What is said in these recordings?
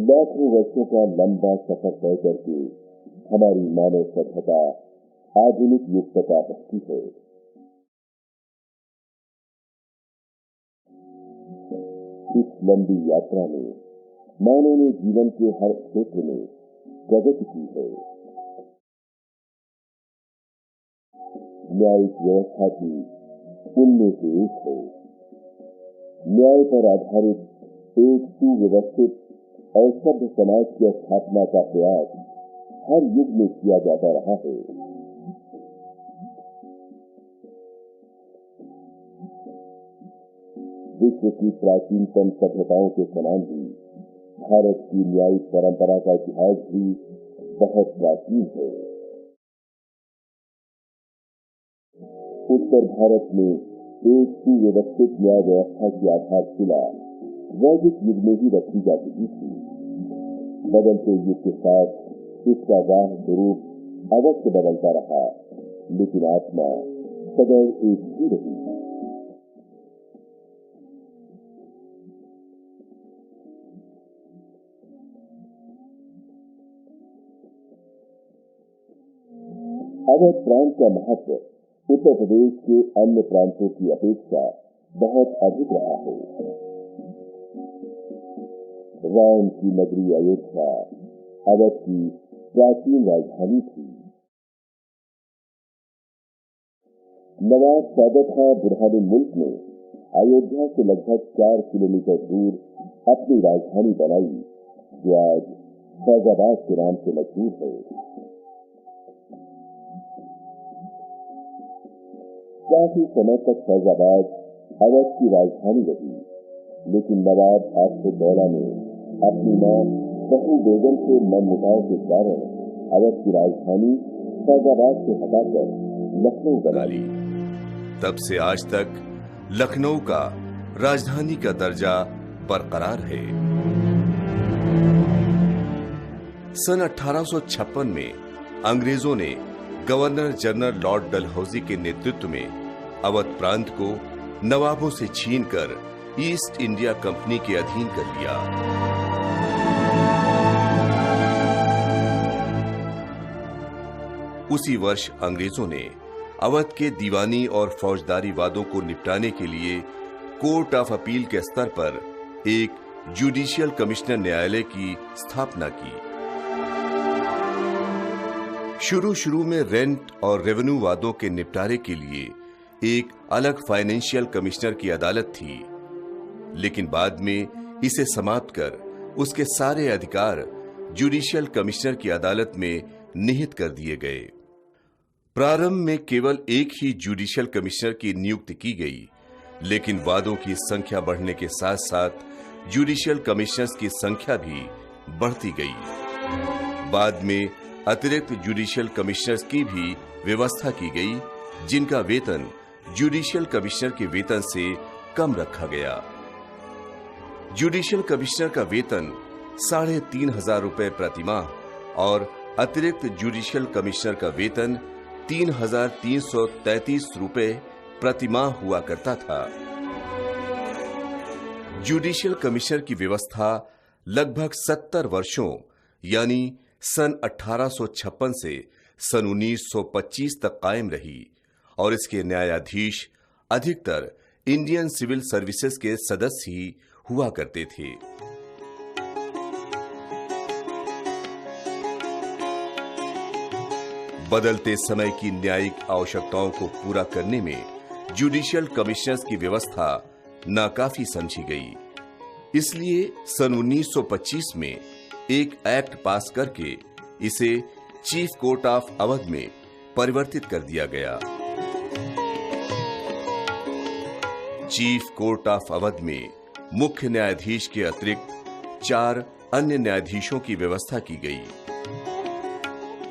लाखों वर्षों का लंबा सफर तय करके हमारी मानव सभ्यता आधुनिक युग तक आ सकती है। इस लंबी यात्रा में मानव ने जीवन के हर क्षेत्र में प्रगति की है। न्यायिक व्यवस्था की उनमें से एक है। न्याय पर आधारित एक सुव्यवस्थित और सभ्य समाज की स्थापना का प्रयास हर युग में किया जाता रहा है। विश्व की प्राचीनतम सभ्यताओं के समान ही भारत की न्यायिक परंपरा का इतिहास भी बहुत प्राचीन है। उत्तर भारत में एक सुव्यवस्थित न्याय व्यवस्था की आधारशिला वैदिक युग में ही रखी जा चुकी थी। बदलते युग के साथ इसका वाह स्वरूप अवश्य बदलता रहा, लेकिन आत्मा सदैव एक ही रही। अवध प्रांत का महत्व उत्तर प्रदेश के अन्य प्रांतों की अपेक्षा बहुत अधिक रहा है। राम की नगरी अयोध्या अवध की प्राचीन राजधानी थी। नवाब सादत खां बुरहान मुल्क ने अयोध्या से लगभग 4 किलोमीटर दूर अपनी राजधानी बनाई, जो आज फैजाबाद के नाम से मशहूर है। काफी समय तक फैजाबाद अवध की राजधानी रही, लेकिन नवाब आसिफउद्दौला ने अपनी मां बहू बेगम के मनमुटाव के कारण अवध की राजधानी फैजाबाद से हटाकर लखनऊ बना ली। तब से आज तक लखनऊ का राजधानी का दर्जा बरकरार है। सन 1856 में अंग्रेजों ने गवर्नर जनरल लॉर्ड डलहौजी के नेतृत्व में अवध प्रांत को नवाबों से छीनकर ईस्ट इंडिया कंपनी के अधीन कर लिया। उसी वर्ष अंग्रेजों ने अवध के दीवानी और फौजदारी वादों को निपटाने के लिए कोर्ट ऑफ अपील के स्तर पर एक जुडिशियल कमिश्नर न्यायालय की स्थापना की। शुरू में रेंट और रेवेन्यू वादों के निपटारे के लिए एक अलग फाइनेंशियल कमिश्नर की अदालत थी, लेकिन बाद में इसे समाप्त कर उसके सारे अधिकार जुडिशियल कमिश्नर की अदालत में निहित कर दिए गए। प्रारंभ में केवल एक ही जुडिशियल कमिश्नर की नियुक्ति की गई, लेकिन वादों की संख्या बढ़ने के साथ साथ जुडिशियल कमिश्नर्स की संख्या भी बढ़ती गई। बाद में अतिरिक्त जुडिशियल कमिश्नर्स की भी व्यवस्था की गई, जिनका वेतन जुडिशियल कमिश्नर के वेतन से कम रखा गया। जुडिशियल कमिश्नर का वेतन 3,500 रुपए प्रतिमाह और अतिरिक्त जुडिशियल कमिश्नर का वेतन 3,333 रुपए प्रतिमाह हुआ करता था। जुडिशियल कमिश्नर की व्यवस्था लगभग 70 वर्षों यानी सन 1856 से सन 1925 तक कायम रही और इसके न्यायाधीश अधिकतर इंडियन सिविल सर्विसेज के सदस्य ही हुआ करते थे। बदलते समय की न्यायिक आवश्यकताओं को पूरा करने में जुडिशियल कमिश्नर्स की व्यवस्था नाकाफी समझी गई। इसलिए सन 1925 में एक एक्ट पास करके इसे चीफ कोर्ट ऑफ अवध में परिवर्तित कर दिया गया। चीफ कोर्ट ऑफ अवध में मुख्य न्यायाधीश के अतिरिक्त 4 अन्य न्यायाधीशों की व्यवस्था की गई।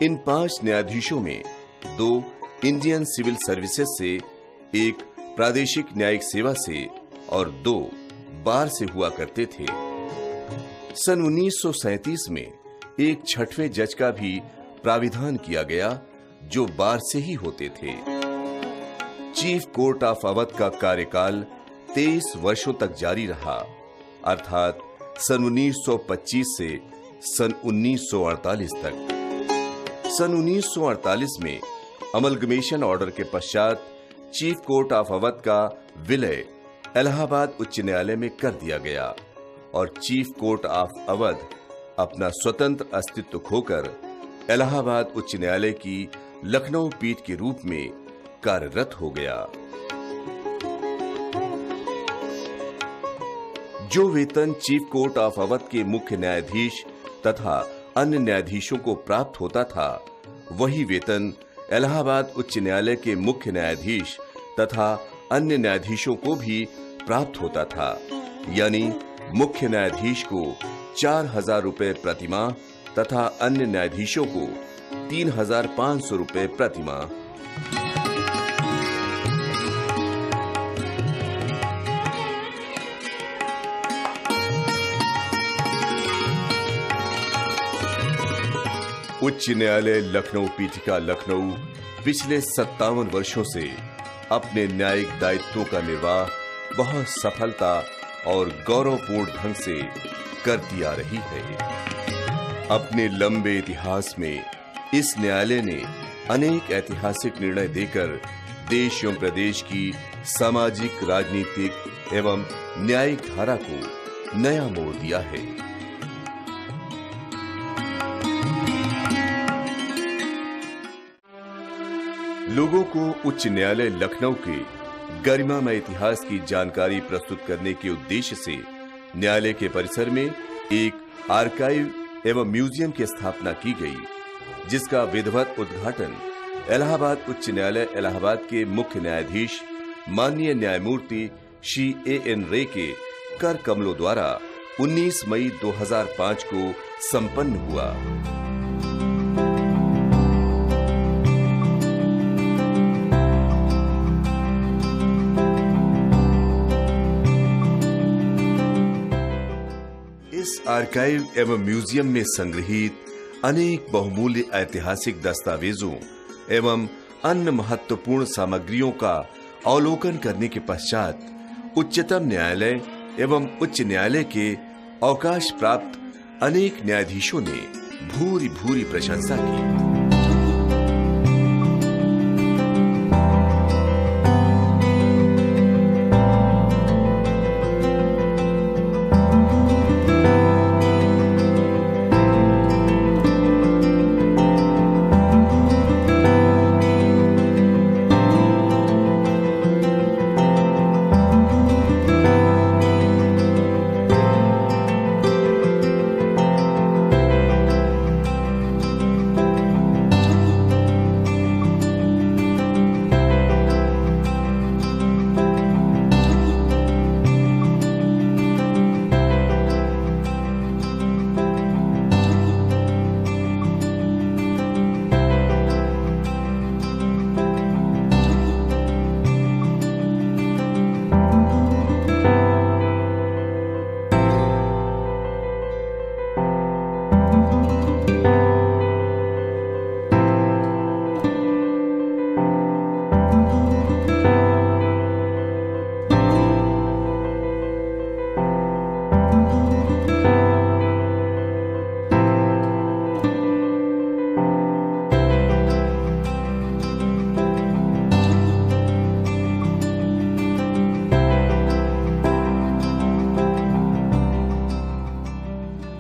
इन 5 न्यायाधीशों में 2 इंडियन सिविल सर्विसेज से, 1 प्रादेशिक न्यायिक सेवा से और 2 बार से हुआ करते थे। सन 1937 में एक 6वें जज का भी प्राविधान किया गया, जो बार से ही होते थे। चीफ कोर्ट ऑफ अवध का कार्यकाल 23 वर्षों तक जारी रहा, अर्थात सन 1925 से सन 1948 तक। सन 1948 में अमलगमेशन ऑर्डर के पश्चात चीफ कोर्ट ऑफ अवध का विलय इलाहाबाद उच्च न्यायालय में कर दिया गया और चीफ कोर्ट ऑफ अवध अपना स्वतंत्र अस्तित्व खोकर इलाहाबाद उच्च न्यायालय की लखनऊ पीठ के रूप में कार्यरत हो गया। जो वेतन चीफ कोर्ट ऑफ अवध के मुख्य न्यायाधीश तथा अन्य न्यायाधीशों को प्राप्त होता था, वही वेतन इलाहाबाद उच्च न्यायालय के मुख्य न्यायाधीश तथा अन्य न्यायाधीशों को भी प्राप्त होता था। यानी मुख्य न्यायाधीश को 4,000 रुपए प्रतिमाह तथा अन्य न्यायाधीशों को 3,500 रुपए प्रतिमाह। उच्च न्यायालय लखनऊ पीठिका लखनऊ पिछले 57 वर्षों से अपने न्यायिक दायित्वों का निर्वाह बहुत सफलता और गौरवपूर्ण ढंग से करती आ रही है। अपने लंबे इतिहास में इस न्यायालय ने अनेक ऐतिहासिक निर्णय देकर देश एवं प्रदेश की सामाजिक, राजनीतिक एवं न्यायिक धारा को नया मोड़ दिया है। लोगों को उच्च न्यायालय लखनऊ के गरिमामय इतिहास की जानकारी प्रस्तुत करने के उद्देश्य से न्यायालय के परिसर में एक आर्काइव एवं म्यूजियम की स्थापना की गई, जिसका विधिवत उद्घाटन इलाहाबाद उच्च न्यायालय इलाहाबाद के मुख्य न्यायाधीश माननीय न्यायमूर्ति श्री A.N. रे के कर कमलों द्वारा 19 मई 2005 को संपन्न हुआ। इस आर्काइव एवं म्यूजियम में संग्रहित अनेक बहुमूल्य ऐतिहासिक दस्तावेजों एवं अन्य महत्वपूर्ण सामग्रियों का अवलोकन करने के पश्चात उच्चतम न्यायालय एवं उच्च न्यायालय के अवकाश प्राप्त अनेक न्यायाधीशों ने भूरी भूरी प्रशंसा की।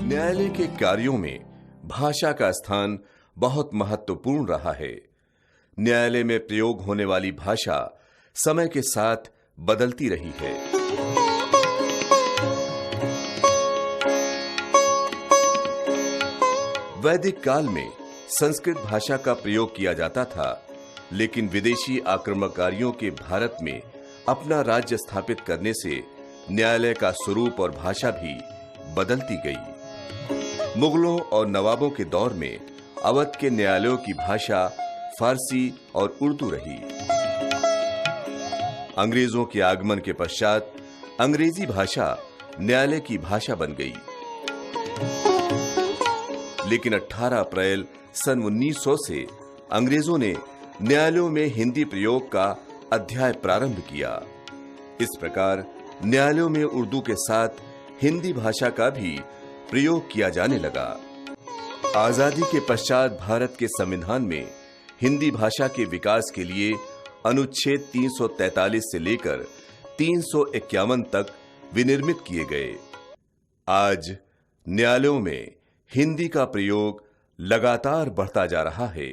न्यायालय के कार्यों में भाषा का स्थान बहुत महत्वपूर्ण रहा है। न्यायालय में प्रयोग होने वाली भाषा समय के साथ बदलती रही है। वैदिक काल में संस्कृत भाषा का प्रयोग किया जाता था, लेकिन विदेशी आक्रमणकारियों के भारत में अपना राज्य स्थापित करने से न्यायालय का स्वरूप और भाषा भी बदलती गई। मुगलों और नवाबों के दौर में अवध के न्यायालयों की भाषा फारसी और उर्दू रही। अंग्रेजों के आगमन के पश्चात अंग्रेजी भाषा न्यायालय की भाषा बन गई। लेकिन 18 अप्रैल सन 1900 से अंग्रेजों ने न्यायालयों में हिंदी प्रयोग का अध्याय प्रारंभ किया। इस प्रकार न्यायालयों में उर्दू के साथ हिंदी भाषा का भी प्रयोग किया जाने लगा। आजादी के पश्चात भारत के संविधान में हिंदी भाषा के विकास के लिए अनुच्छेद 343 से लेकर 351 तक विनिर्मित किए गए। आज न्यायालयों में हिंदी का प्रयोग लगातार बढ़ता जा रहा है।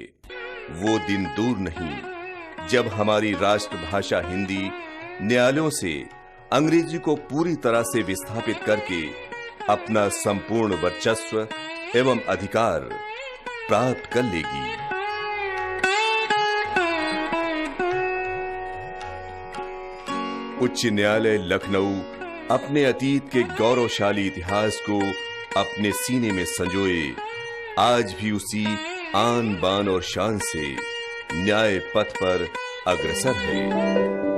वो दिन दूर नहीं जब हमारी राष्ट्रभाषा हिंदी न्यायालयों से अंग्रेजी को पूरी तरह से विस्थापित करके अपना संपूर्ण वर्चस्व एवं अधिकार प्राप्त कर लेगी। उच्च न्यायालय लखनऊ अपने अतीत के गौरवशाली इतिहास को अपने सीने में संजोए आज भी उसी आन बान और शान से न्याय पथ पर अग्रसर है।